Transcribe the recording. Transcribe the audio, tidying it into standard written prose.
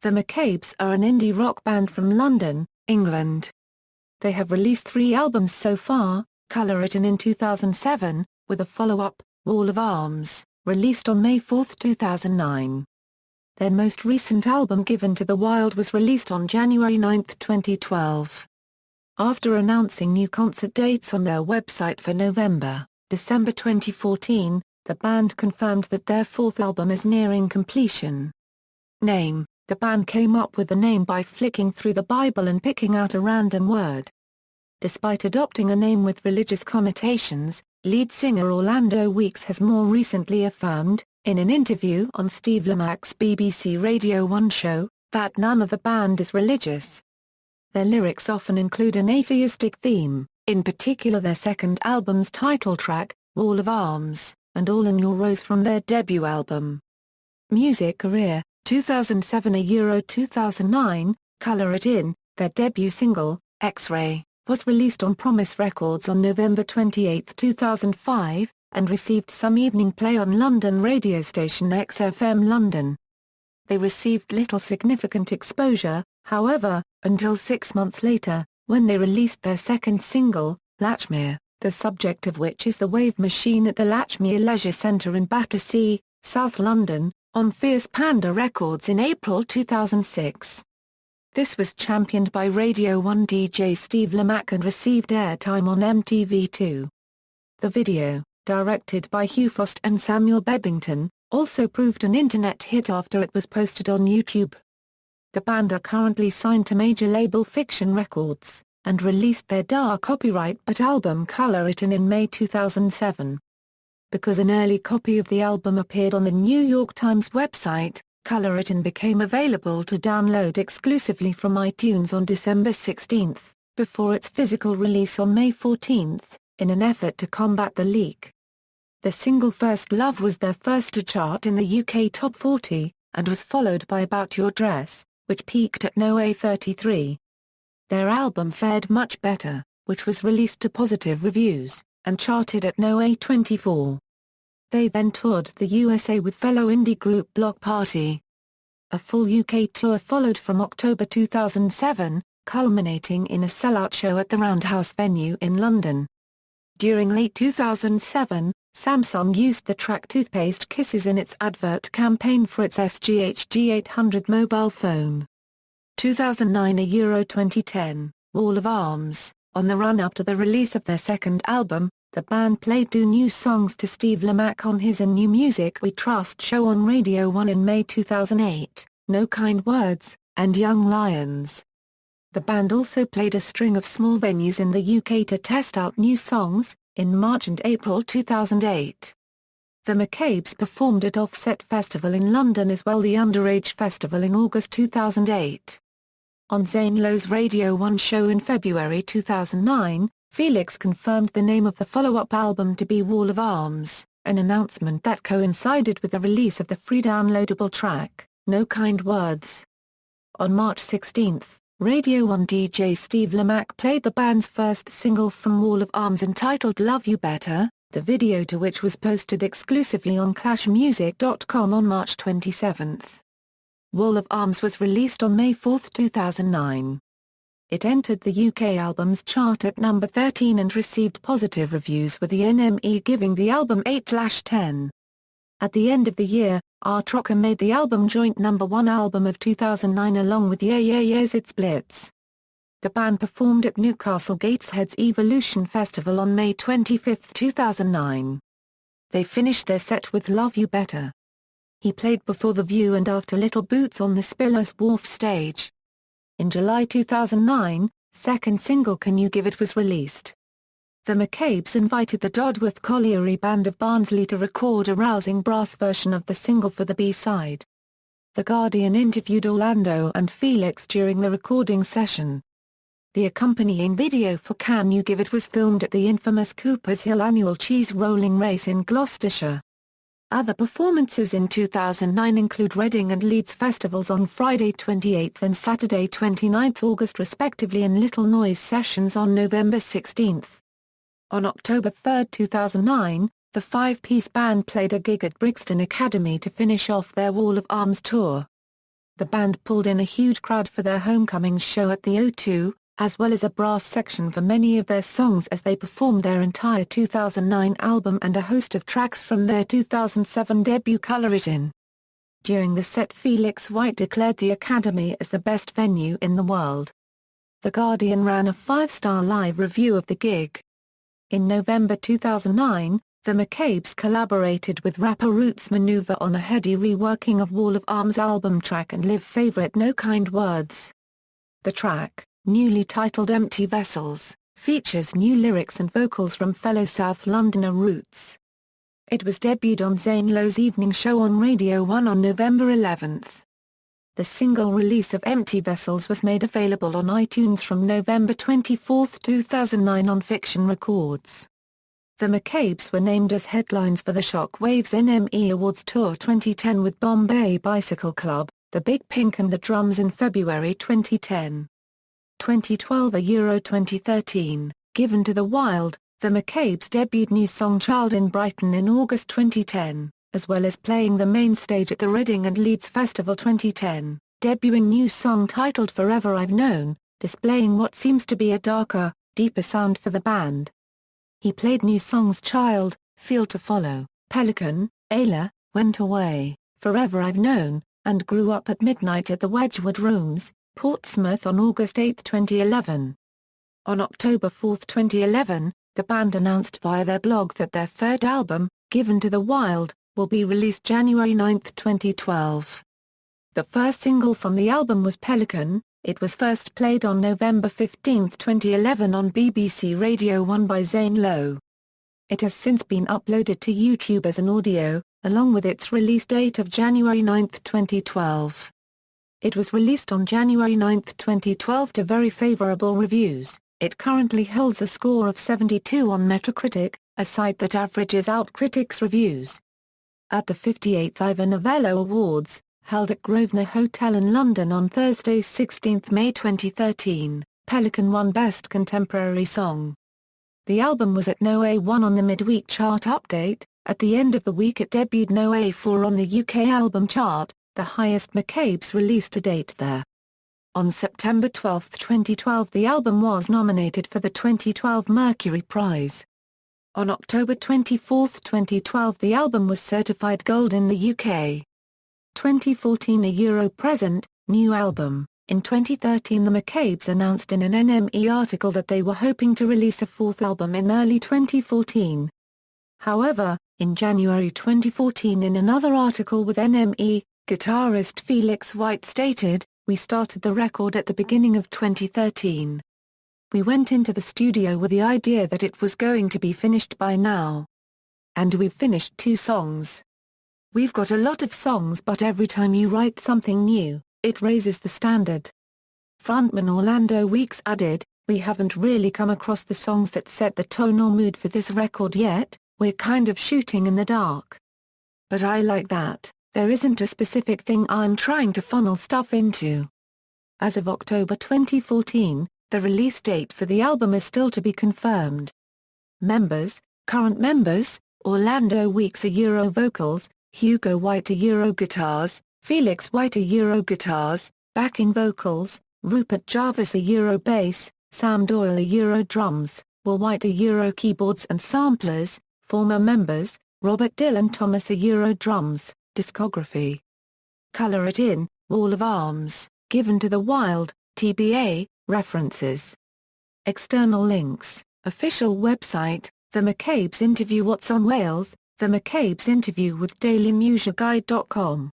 The Maccabees are an indie rock band from London, England. They have released 3 albums so far: Colour It in 2007, with a follow-up, Wall of Arms, released on May 4, 2009. Their most recent album Given to the Wild was released on January 9, 2012. After announcing new concert dates on their website for November, December 2014, the band confirmed that their 4th album is nearing completion. Name: the band came up with the name by flicking through the Bible and picking out a random word. Despite adopting a name with religious connotations, lead singer Orlando Weeks has more recently affirmed, in an interview on Steve Lamacqu's BBC Radio 1 show, that none of the band is religious. Their lyrics often include an atheistic theme, in particular their second album's title track, Wall of Arms, and All in Your Rose from their debut album. Music career: 2007 to 2009, Colour It In, their debut single, X-Ray, was released on Promise Records on November 28, 2005, and received some evening play on London radio station XFM London. They received little significant exposure, however, until 6 months later, when they released their second single, Latchmere, the subject of which is the Wave Machine at the Latchmere Leisure Centre in Battersea, South London, on Fierce Panda Records in April 2006. This was championed by Radio 1 DJ Steve Lamacque and received airtime on MTV2. The video, directed by Hugh Frost and Samuel Bebbington, also proved an internet hit after it was posted on YouTube. The band are currently signed to major label Fiction Records, and released their dark copyright but album Colour It in May 2007. Because an early copy of the album appeared on the New York Times website, Colour It In became available to download exclusively from iTunes on December 16, before its physical release on May 14, in an effort to combat the leak. The single First Love was their first to chart in the UK Top 40, and was followed by About Your Dress, which peaked at No. 33. Their album fared much better, which was released to positive reviews, and charted at No. 24. They then toured the USA with fellow indie group Block Party. A full UK tour followed from October 2007, culminating in a sellout show at the Roundhouse venue in London. During late 2007, Samsung used the track Toothpaste Kisses in its advert campaign for its SGH G800 mobile phone. 2009 to 2010, Wall of Arms. On the run-up to the release of their second album, the band played 2 new songs to Steve Lamacque on his And New Music We Trust show on Radio 1 in May 2008, No Kind Words, and Young Lions. The band also played a string of small venues in the UK to test out new songs, in March and April 2008. The Maccabees performed at Offset Festival in London as well the Underage Festival in August 2008. On Zane Lowe's Radio 1 show in February 2009, Felix confirmed the name of the follow-up album to be Wall of Arms, an announcement that coincided with the release of the free downloadable track, No Kind Words. On March 16, Radio 1 DJ Steve Lamacque played the band's first single from Wall of Arms entitled Love You Better, the video to which was posted exclusively on clashmusic.com on March 27. Wall of Arms was released on May 4, 2009. It entered the UK albums chart at number 13 and received positive reviews, with the NME giving the album 8/10. At the end of the year, Art Rocker made the album joint number 1 album of 2009 along with Yeah Yeah Yeah's It Splits. The band performed at Newcastle Gateshead's Evolution Festival on May 25, 2009. They finished their set with Love You Better. He played before The View and after Little Boots on the Spillers Wharf stage. In July 2009, second single Can You Give It was released. The Maccabees invited the Dodworth Colliery Band of Barnsley to record a rousing brass version of the single for the B-side. The Guardian interviewed Orlando and Felix during the recording session. The accompanying video for Can You Give It was filmed at the infamous Cooper's Hill annual cheese rolling race in Gloucestershire. Other performances in 2009 include Reading and Leeds festivals on Friday 28 and Saturday 29 August respectively, and Little Noise sessions on November 16. On October 3, 2009, the 5-piece band played a gig at Brixton Academy to finish off their Wall of Arms tour. The band pulled in a huge crowd for their homecoming show at the O2, as well as a brass section for many of their songs as they performed their entire 2009 album and a host of tracks from their 2007 debut Color It In. During the set, Felix White declared the Academy as the best venue in the world. The Guardian ran a 5-star live review of the gig. In November 2009, the Maccabees collaborated with rapper Roots Manuva on a heady reworking of Wall of Arms album track and live favorite No Kind Words. The track, newly titled Empty Vessels, features new lyrics and vocals from fellow South Londoner Roots. It was debuted on Zane Lowe's evening show on Radio 1 on November 11. The single release of Empty Vessels was made available on iTunes from November 24, 2009 on Fiction Records. The Maccabees were named as headlines for the Shockwaves NME Awards Tour 2010 with Bombay Bicycle Club, The Big Pink and The Drums in February 2010. 2012 a Euro 2013, Given to the Wild, the Maccabees debuted new song Child in Brighton in August 2010, as well as playing the main stage at the Reading and Leeds Festival 2010, debuting new song titled Forever I've Known, displaying what seems to be a darker, deeper sound for the band. He played new songs Child, Feel to Follow, Pelican, Ayla, Went Away, Forever I've Known, and Grew Up at Midnight at the Wedgwood Rooms, Portsmouth on August 8, 2011. On October 4, 2011, the band announced via their blog that their third album, Given to the Wild, will be released January 9, 2012. The first single from the album was Pelican. It was first played on November 15, 2011 on BBC Radio 1 by Zane Lowe. It has since been uploaded to YouTube as an audio, along with its release date of January 9, 2012. It was released on January 9, 2012 to very favourable reviews. It currently holds a score of 72 on Metacritic, a site that averages out critics' reviews. At the 58th Ivor Novello Awards, held at Grosvenor Hotel in London on Thursday 16 May 2013, Pelican won Best Contemporary Song. The album was at no. 1 on the midweek chart update. At the end of the week it debuted no. 4 on the UK album chart, the highest Maccabees release to date there. On September 12, 2012 the album was nominated for the 2012 Mercury Prize. On October 24, 2012 the album was certified gold in the UK. 2014 a Euro present, new album. In 2013 the Maccabees announced in an NME article that they were hoping to release a fourth album in early 2014. However, in January 2014 in another article with NME, guitarist Felix White stated, "We started the record at the beginning of 2013. We went into the studio with the idea that it was going to be finished by now. And we've finished 2 songs. We've got a lot of songs but every time you write something new, it raises the standard." Frontman Orlando Weeks added, "We haven't really come across the songs that set the tone or mood for this record yet, we're kind of shooting in the dark. But I like that, there isn't a specific thing I'm trying to funnel stuff into." As of October 2014, the release date for the album is still to be confirmed. Members, current members, Orlando Weeks a Euro vocals, Hugo White a Euro guitars, Felix White a Euro guitars, backing vocals, Rupert Jarvis a Euro bass, Sam Doyle a Euro drums, Will White a Euro keyboards and samplers, former members, Robert Dylan Thomas a Euro drums, discography. Color It In, Wall of Arms, Given to the Wild, TBA, references. External links, official website, The Maccabees interview What's on Wales, The Maccabees interview with DailyMusicGuide.com.